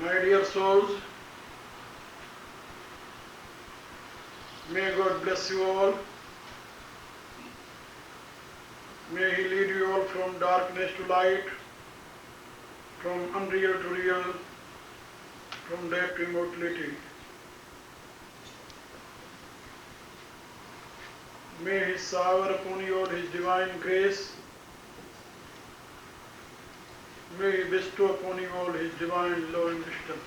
My dear souls, may God bless you all. May He lead you all from darkness to light, from unreal to real, from death to immortality. May He shower upon you all His divine grace. May He bestow upon you all His divine love and wisdom.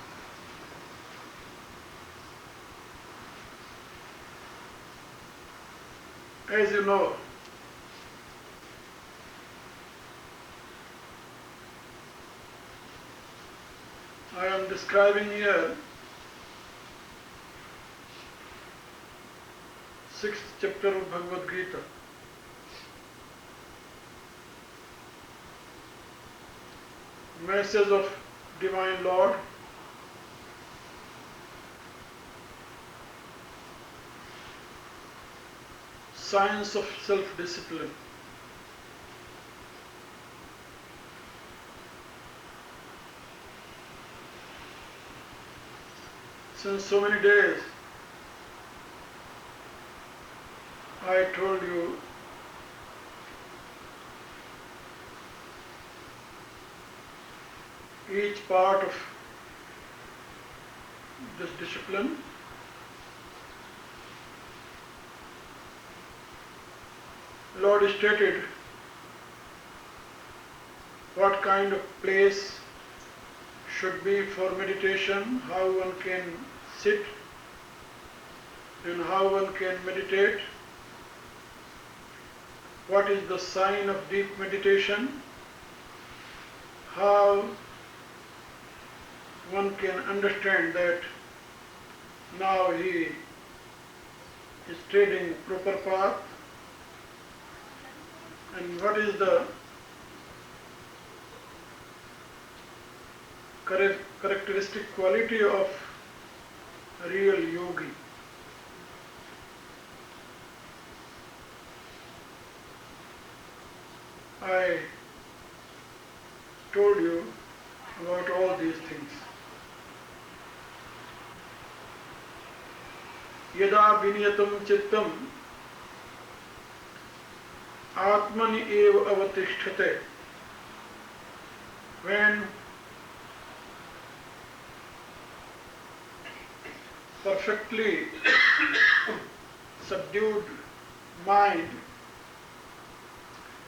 As you know, I am describing here 6th chapter of Bhagavad Gita. Message of Divine Lord, science of self-discipline. Since so many days I told you each part of this discipline. Lord stated what kind of place should be for meditation, how one can sit and how one can meditate, what is the sign of deep meditation, how one can understand that now he is treading proper path, and what is the characteristic quality of a real yogi. I told you about all these things. यदा विनियतं चित्तम् आत्मनि एव अवतिष्ठते. When perfectly subdued mind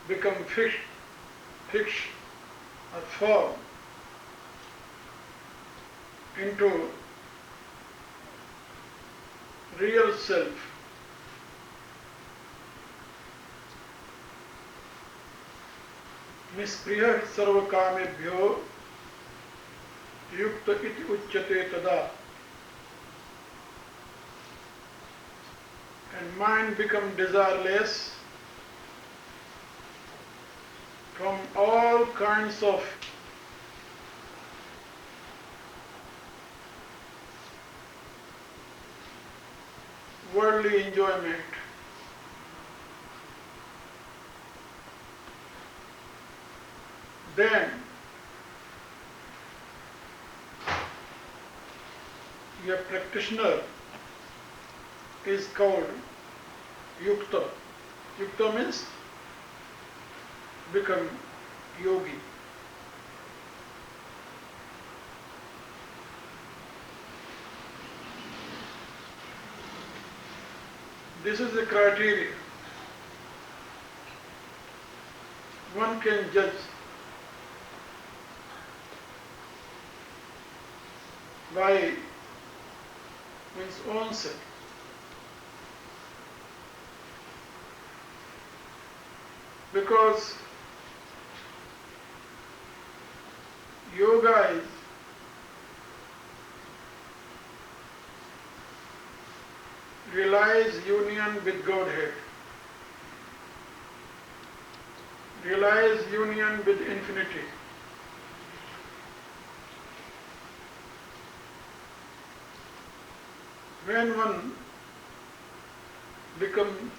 become fixed or fall into real self, निष्प्रियः सर्वकामेभ्यो युक्त इति उच्यते तदा. And mind become desireless from all kinds of worldly enjoyment. Then your practitioner is called Yukta. Yukta means become yogi. This is the criteria. One can judge by one's own self. Because yoga is realize union with Godhead, realize union with infinity. When one becomes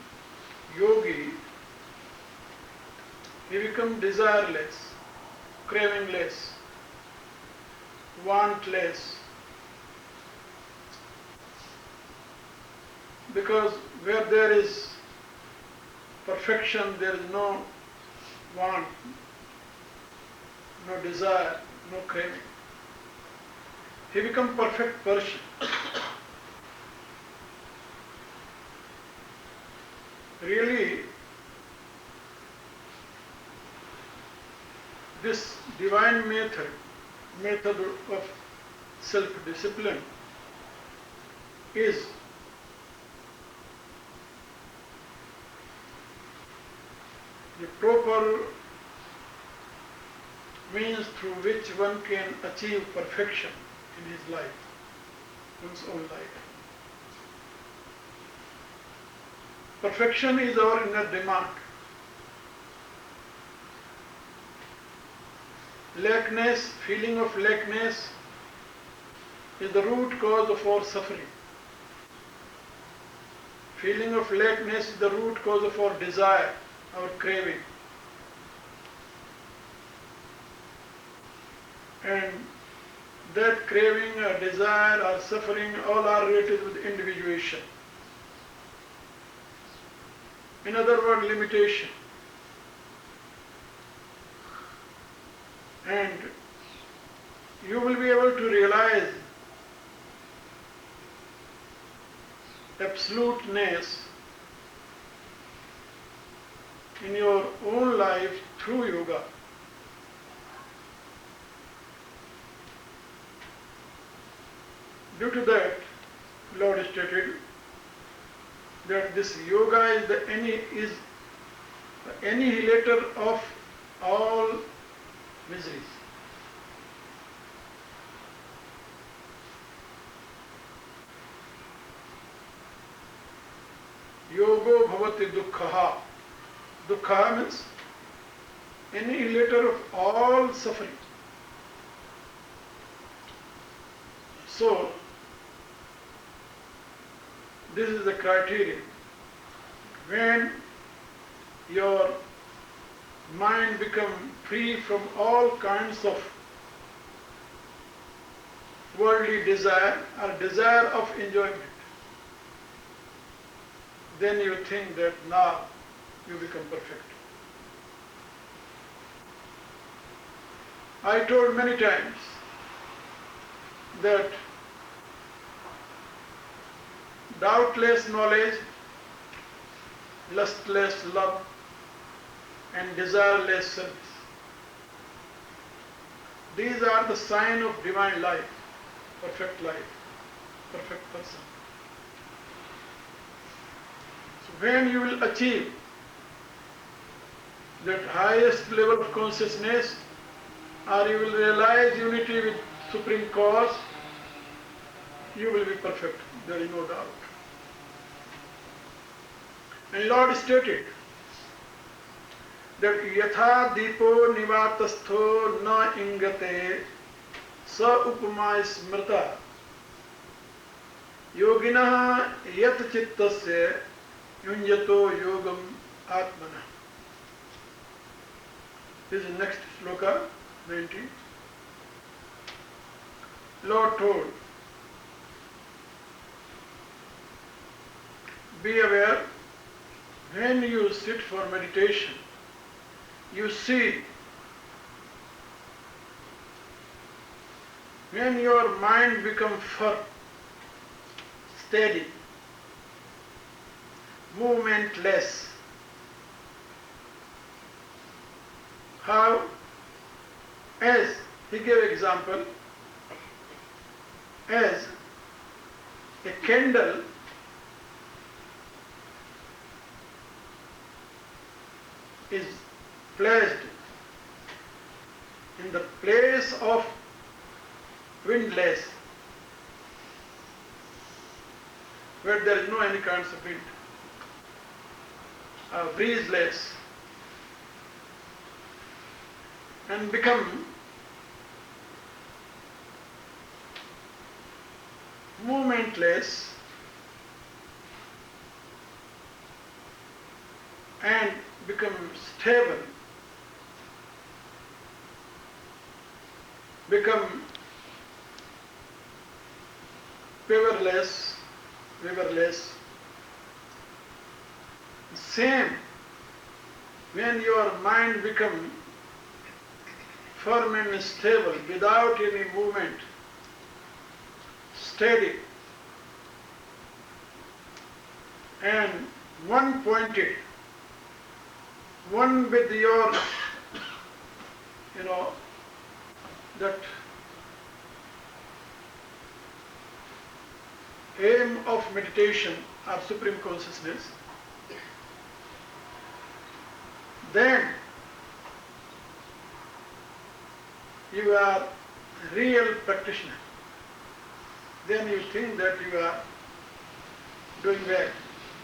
yogi, he becomes desireless, cravingless. wantless. Because where there is perfection, there is no want, no desire, no craving. He becomes perfect person. Really, this divine method of self-discipline is the proper means through which one can achieve perfection in his life, one's own life. Perfection is our inner demand. Lackness, feeling of lackness is the root cause of our suffering. Feeling of lackness is the root cause of our desire, our craving. And that craving or desire or suffering all are related with individuation. In other words, limitation. And you will be able to realize absoluteness in your own life through yoga. Due to that, Lord stated that this yoga is the annihilator of all miseries. Yogo bhavati dukkha. Dukkha means annihilator of all suffering. So, this is the criteria. When your mind becomes free from all kinds of worldly desire or desire of enjoyment, then you think that now you become perfect. I told many times that doubtless knowledge, lustless love, and desireless service. These are the sign of divine life, perfect person. So when you will achieve that highest level of consciousness, or you will realize unity with Supreme Cause, you will be perfect, there is no doubt. And Lord stated that yatha deepo nivatastho na ingate sa upama smrta yoginah yat chittasya yunjato yogam atmana. This is next sloka, 19. Lord told, be aware, when you sit for meditation, you see, when your mind becomes firm, steady, movementless. How? As he gave example, as a candle is placed in the place of windless, where there is no any kinds of wind, breezeless, and become movementless and become stable, become powerless, powerless. Same, when your mind becomes firm and stable, without any movement, steady, and one pointed, one with your, that aim of meditation or supreme consciousness, then you are real practitioner. Then you think that you are doing well.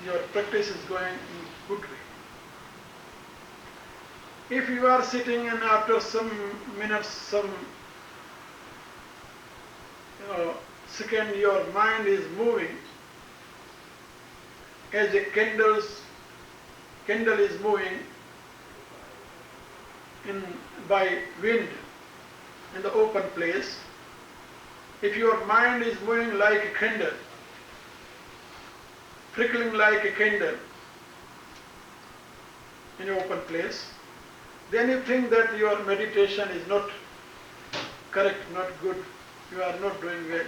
Your practice is going in good way. If you are sitting and after some minutes, some second, your mind is moving as a candle is moving by wind in the open place. If your mind is moving like a candle, trickling like a candle in an open place, then you think that your meditation is not correct, not good, you are not doing well.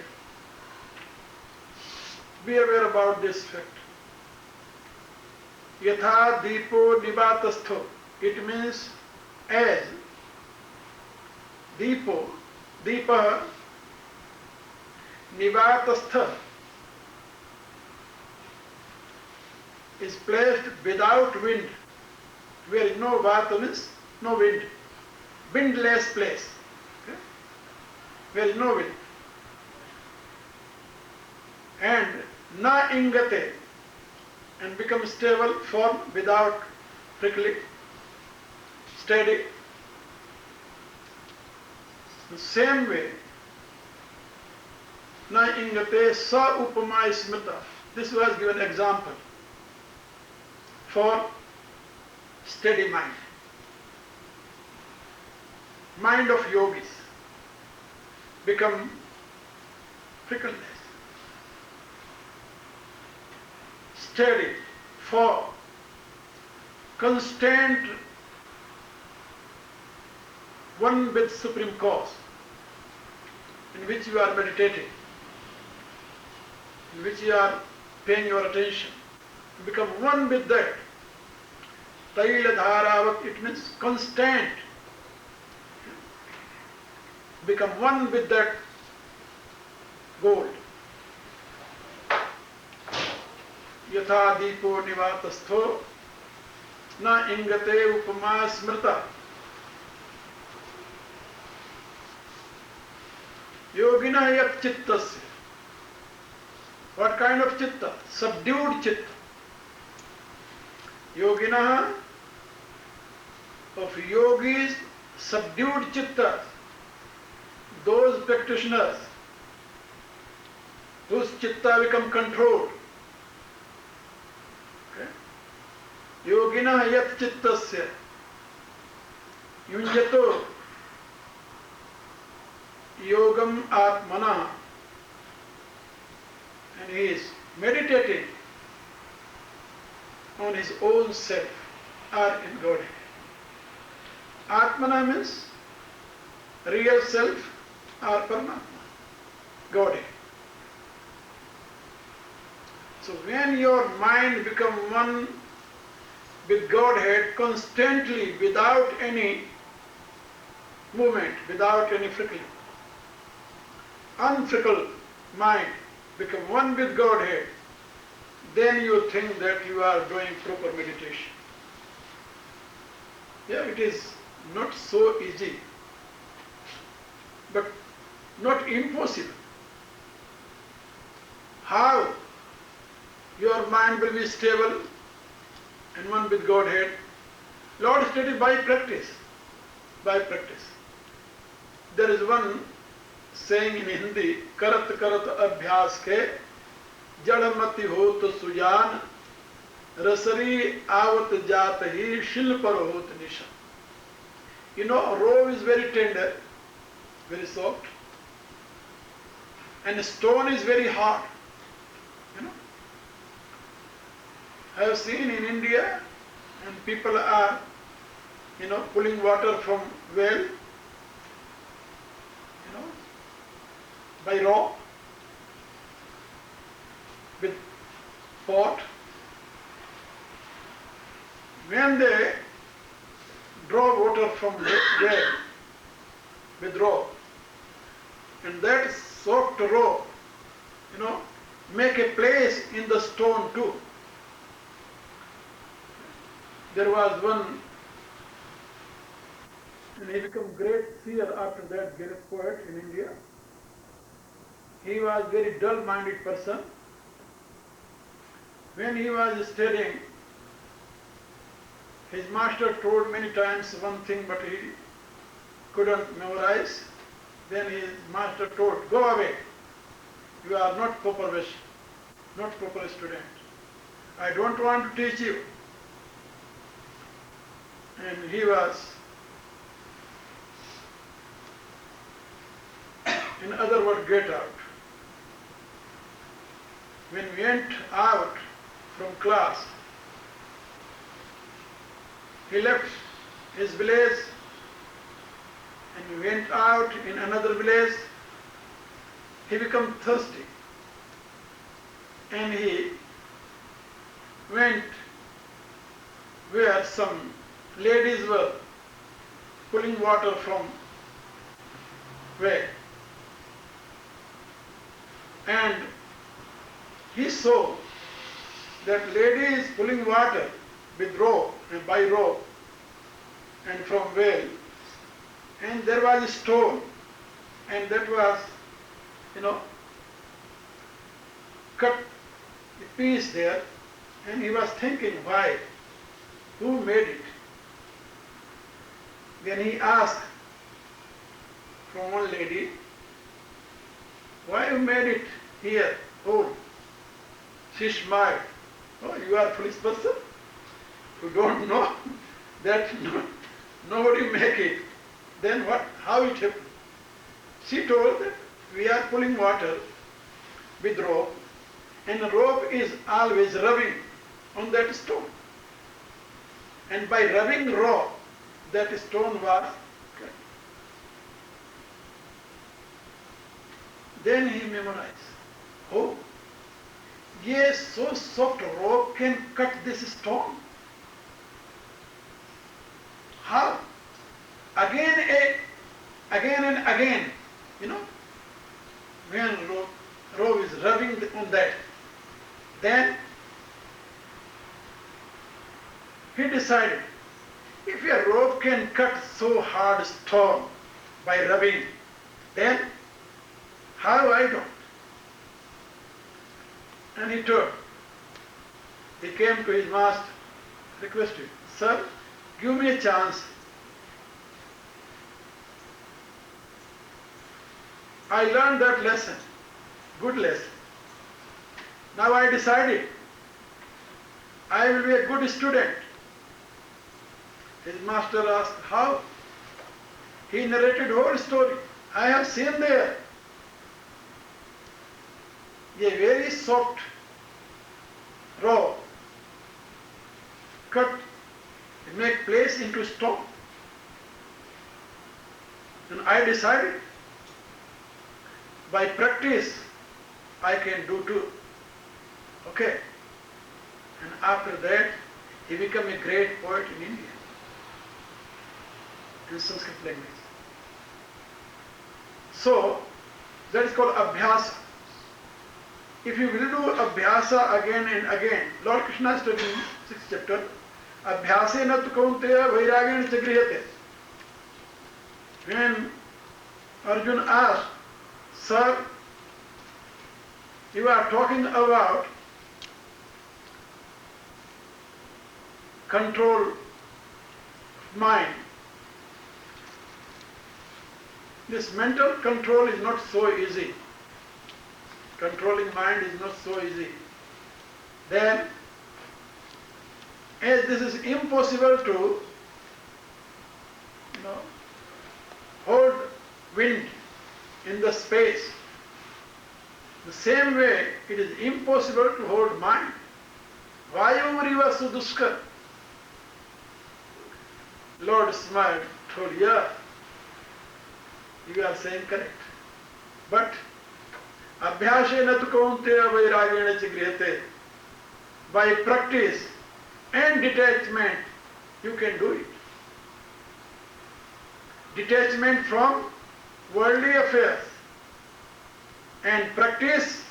Be aware about this fact. Yatha deepo nivatastho. It means as deepa nivatastha is placed without wind. Where is no vata means no wind. Windless place. Okay? Where is no wind. And na ingate, and become stable, firm, without prickling, steady. The same way, na ingate sa upama smrita. This was given example for steady mind. Mind of yogis become frictionless, steady, for constant one with Supreme Cause, in which you are meditating, in which you are paying your attention. Become one with that. Taila dharavat, it means constant. Become one with that gold. Yatha deepo nivatastho na ingate upama smrita. Yogina yat chittasya. What kind of chitta? Subdued chitta. Yogina of yogis, subdued chitta. Those practitioners whose chitta become controlled. Okay? Yogina yat chittasya yunjato yogam atmana, and he is meditating on his own self or in Godhead. Atmana means real self or Paramatma, Godhead. So when your mind becomes one with Godhead constantly, without any movement, without any friction, unfrickled mind become one with Godhead, then you think that you are doing proper meditation. Yeah, it is not so easy, but not impossible. How your mind will be stable and one with Godhead? Lord stated by practice. By practice. There is one saying in Hindi, karat karat abhyas ke jadamati hot sujan rasari avat jat hi shil par hot nisha. You know, a roe is very tender, very soft, and a stone is very hard. I have seen in India, and people are, pulling water from well, by rope with pot. When they draw water from well with rope, and that soaked rope, make a place in the stone too. There was one, and he became great seer after that, great poet in India. He was very dull-minded person. When he was studying, his master told many times one thing, but he couldn't memorize. Then his master told, "Go away. You are not proper student. I don't want to teach you." And he was, in other words, get out. When we went out from class, he left his village and he went out in another village. He became thirsty and he went where some ladies were pulling water from well, and he saw that ladies pulling water with rope and by rope and from well, and there was a stone, and that was, cut a piece there, and he was thinking, why? Who made it? Then he asked from one lady, why you made it here? Oh, she smiled. Oh, you are a foolish person. You don't know that nobody make it. Then what? How it happened? She told that we are pulling water with rope, and the rope is always rubbing on that stone. And by rubbing rope, that stone was cut. Then he memorized. Oh, yes, so soft rope can cut this stone. How? Again and again, when rope is rubbing on that, then he decided, if a rope can cut so hard stone by rubbing, then how I don't? And he told, he came to his master, requested, sir, give me a chance. I learned that lesson, good lesson. Now I decided I will be a good student. His master asked, how? He narrated whole story. I have seen there a very soft rope cut, make place into stone. And I decided by practice I can do too. Okay. And after that he became a great poet in India, in Sanskrit language. So that is called abhyasa. If you will do abhyasa again and again, Lord Krishna is telling in 6th chapter, abhyasena tu kaunteya vairagena cha grihate. When Arjuna asked, sir, you are talking about control mind. This mental control is not so easy. Controlling mind is not so easy. Then, as this is impossible to, hold wind in the space, the same way it is impossible to hold mind. Vayuriva Suduskar. Lord smiled, told, yeah, you are saying correct. But Abhyasena tu kaunteya vairagena chigrihate. By practice and detachment, you can do it. Detachment from worldly affairs and practice.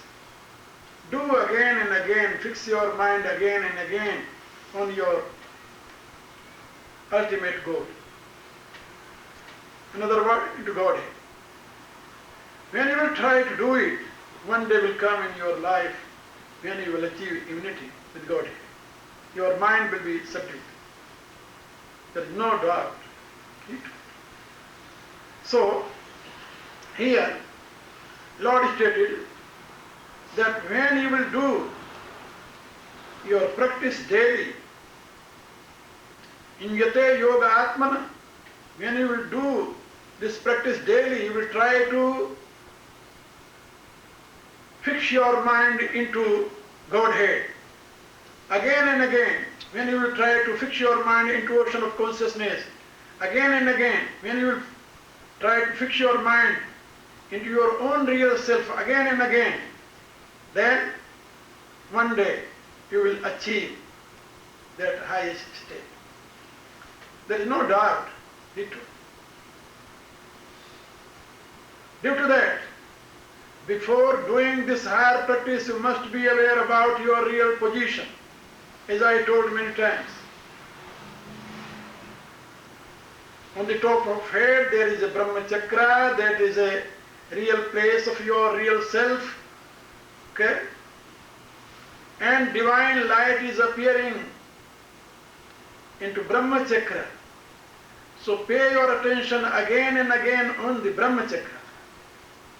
Do again and again, fix your mind again and again on your ultimate goal. Another word, into Godhead. When you will try to do it, one day will come in your life when you will achieve unity with Godhead. Your mind will be subdued. There is no doubt. So, here, Lord stated that when you will do your practice daily, in yate yoga atmana, when you will do this practice daily, you will try to fix your mind into Godhead. Again and again, when you will try to fix your mind into ocean of consciousness, again and again, when you will try to fix your mind into your own real self again and again, then one day you will achieve that highest state. There is no doubt. Due to that, before doing this higher practice, you must be aware about your real position, as I told many times. On the top of head there is a Brahma Chakra, that is a real place of your real self. Okay? And divine light is appearing into Brahma Chakra. So pay your attention again and again on the Brahma Chakra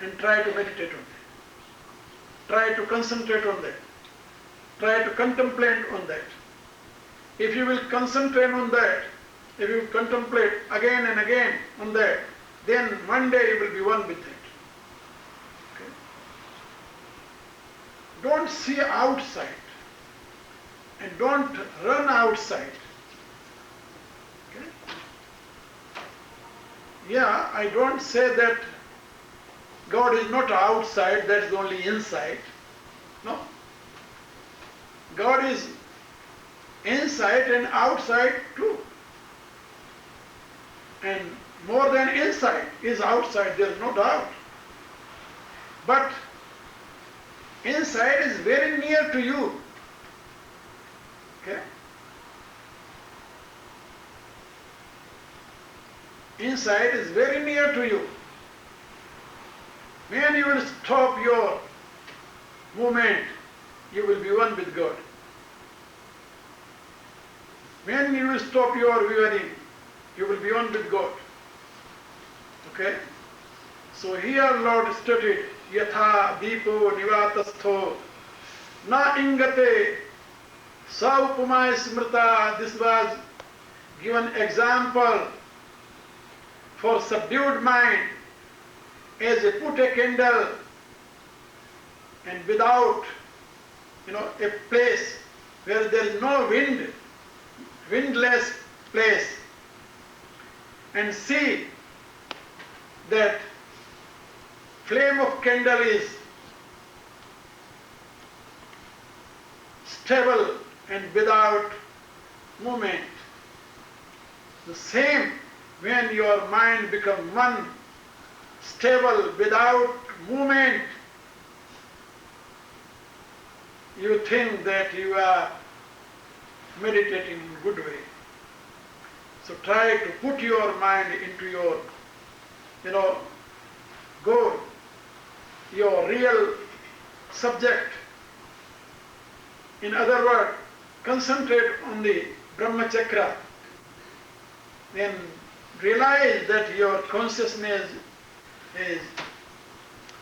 and try to meditate on that. Try to concentrate on that. Try to contemplate on that. If you will concentrate on that, if you contemplate again and again on that, then one day you will be one with it. Okay? Don't see outside and don't run outside. Okay? Yeah, I don't say that God is not outside, that is only inside. No. God is inside and outside too. And more than inside is outside, there is no doubt. But inside is very near to you. Okay? Inside is very near to you. When you will stop your movement, you will be one with God. When you will stop your wearing, you will be one with God. Okay? So here Lord stated, Yatha Deepo Nivatastho Na Ingate Saupamaya Smrita. This was given example for subdued mind, as a put a candle and without, a place where there is no wind, windless place, and see that flame of candle is stable and without movement. The same when your mind becomes one, stable without movement, you think that you are meditating in a good way. So try to put your mind into your, goal, your real subject. In other words, concentrate on the Brahma Chakra. Then realize that your consciousness is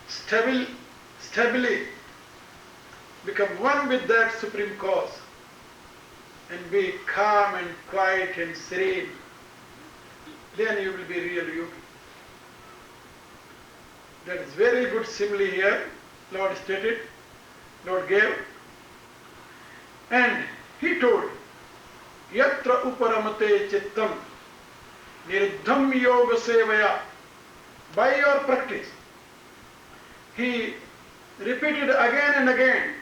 stably become one with that Supreme Cause and be calm and quiet and serene. Then you will be real yogi. That is very good simile here, Lord stated, Lord gave. And He told, Yatra uparamate chittam niruddham yoga sevaya. By your practice. He repeated again and again.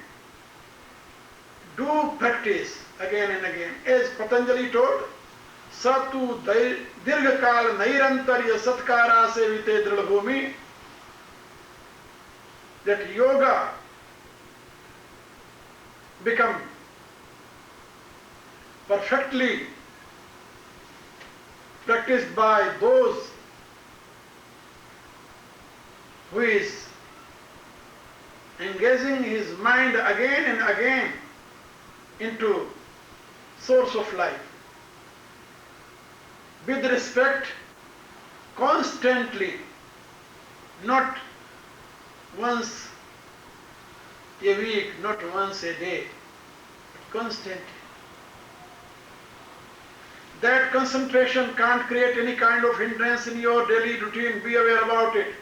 Do practice again and again. As Patanjali told, Satu dirghakal nairantarya satkara sevite drilabhumi. That yoga become perfectly practiced by those who is engaging his mind again and again into source of life. With respect, constantly, not once a week, not once a day, but constantly. That concentration can't create any kind of hindrance in your daily routine. Be aware about it.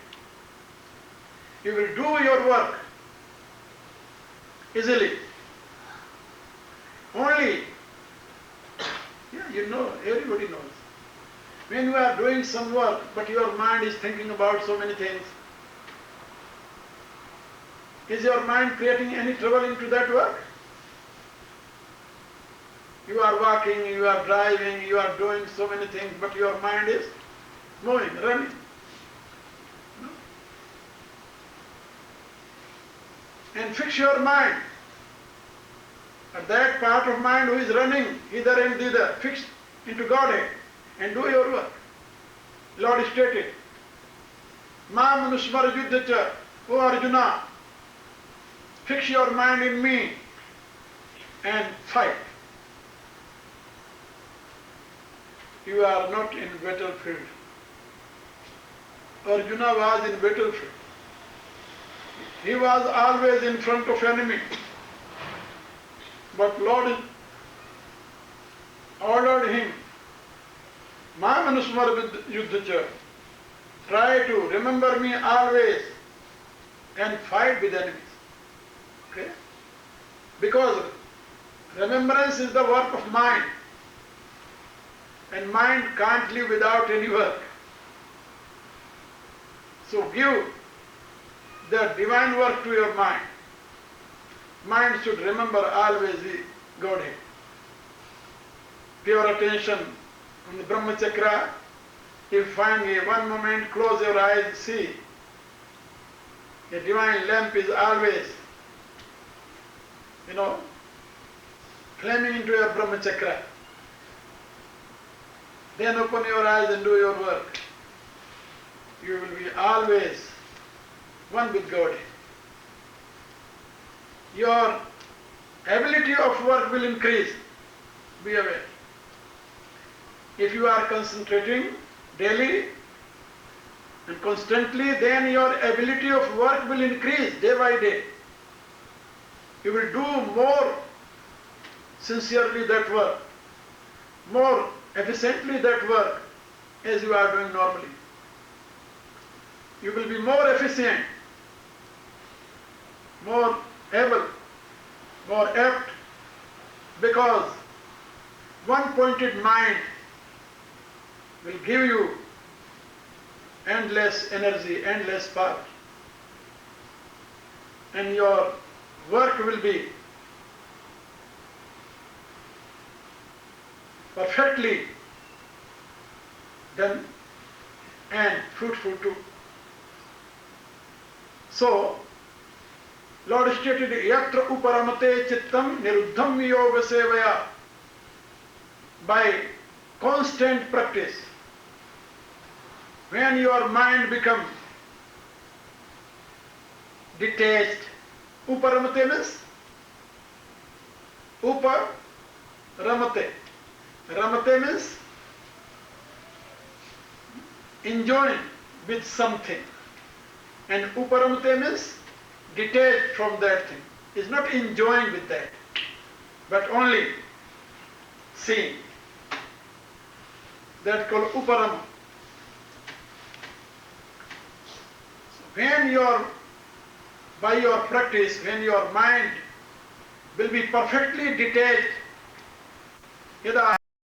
You will do your work easily. Only, you know, everybody knows. When you are doing some work, but your mind is thinking about so many things, is your mind creating any trouble into that work? You are walking, you are driving, you are doing so many things, but your mind is moving, running. No? And fix your mind. But that part of mind who is running hither and thither, fix into Godhead and do your work. Lord stated, Ma manusmara yuddhacha, O Arjuna, fix your mind in me and fight. You are not in battlefield. Arjuna was in battlefield. He was always in front of enemy. But Lord ordered him, Ma manusmara yuddhacha, try to remember me always and fight with enemies. Okay? Because remembrance is the work of mind. And mind can't live without any work. So give the divine work to your mind. Mind should remember always the Godhead. Pure attention on the Brahma Chakra. If you find a one moment, close your eyes, see. The divine lamp is always, flaming into your Brahma Chakra. Then open your eyes and do your work. You will be always one with God. Your ability of work will increase. Be aware. If you are concentrating daily and constantly, then your ability of work will increase day by day. You will do more sincerely that work, more efficiently that work as you are doing normally. You will be more efficient, more able, more apt, because one-pointed mind will give you endless energy, endless power. And your work will be perfectly done and fruitful too. So, Lord stated, Yatra uparamate chittam niruddham yoga sevaya. By constant practice, when your mind becomes detached, uparamate means uparamate. Ramate means enjoying with something, and uparamate means detached from that thing. Is not enjoying with that, but only seeing. That's called uparama. When by your practice, when your mind will be perfectly detached यदा